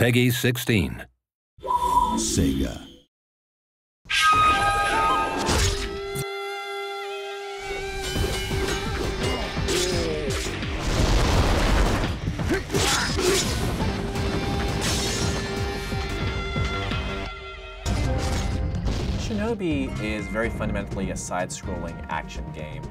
Peggy 16. Sega. Shinobi is very fundamentally a side-scrolling action game,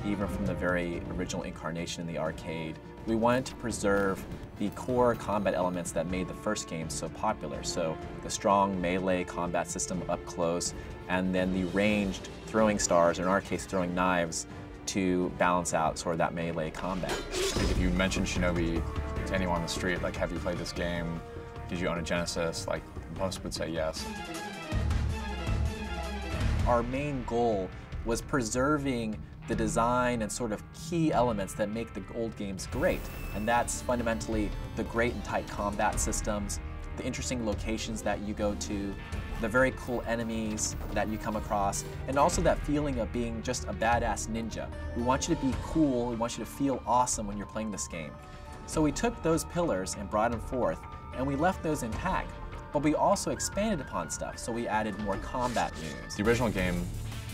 even from the very original incarnation in the arcade. We wanted to preserve the core combat elements that made the first game so popular. So the strong melee combat system up close, and then the ranged throwing stars, or in our case throwing knives, to balance out sort of that melee combat. I think if you mention Shinobi to anyone on the street, like, have you played this game? Did you own a Genesis? Like, most would say yes. Our main goal was preserving the design and sort of key elements that make the old games great. And that's fundamentally the great and tight combat systems, the interesting locations that you go to, the very cool enemies that you come across, and also that feeling of being just a badass ninja. We want you to be cool, we want you to feel awesome when you're playing this game. So we took those pillars and brought them forth, and we left those intact. But we also expanded upon stuff, so we added more combat moves. The original game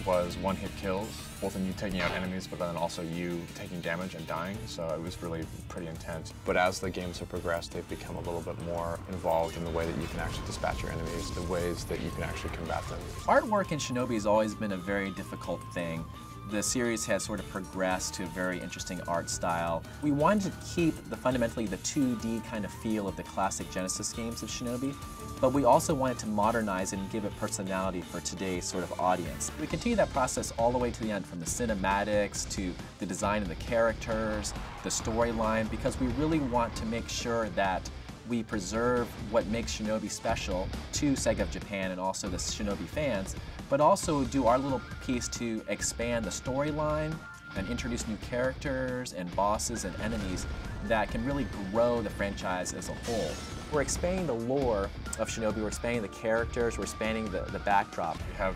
was one-hit kills, both in you taking out enemies, but then also you taking damage and dying, so it was really pretty intense. But as the games have progressed, they've become a little bit more involved in the way that you can actually dispatch your enemies, the ways that you can actually combat them. Artwork in Shinobi has always been a very difficult thing. The series has sort of progressed to a very interesting art style. We wanted to keep fundamentally the 2D kind of feel of the classic Genesis games of Shinobi, but we also wanted to modernize it and give it personality for today's sort of audience. We continue that process all the way to the end, from the cinematics to the design of the characters, the storyline, because we really want to make sure that we preserve what makes Shinobi special to Sega of Japan and also the Shinobi fans, but also do our little piece to expand the storyline and introduce new characters and bosses and enemies that can really grow the franchise as a whole. We're expanding the lore of Shinobi, we're expanding the characters, we're expanding the backdrop. You have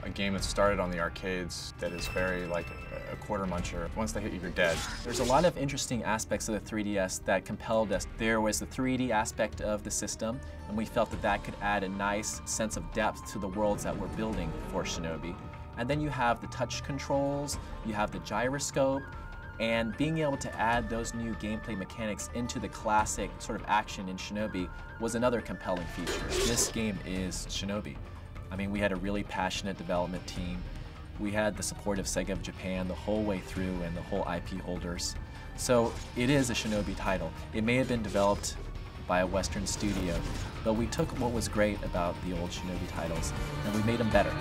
a game that started on the arcades that is very like a quarter muncher. Once they hit you, you're dead. There's a lot of interesting aspects of the 3DS that compelled us. There was the 3D aspect of the system, and we felt that that could add a nice sense of depth to the worlds that we're building for Shinobi. And then you have the touch controls, you have the gyroscope, and being able to add those new gameplay mechanics into the classic sort of action in Shinobi was another compelling feature. This game is Shinobi. I mean, we had a really passionate development team. We had the support of Sega of Japan the whole way through and the whole IP holders. So it is a Shinobi title. It may have been developed by a Western studio, but we took what was great about the old Shinobi titles and we made them better.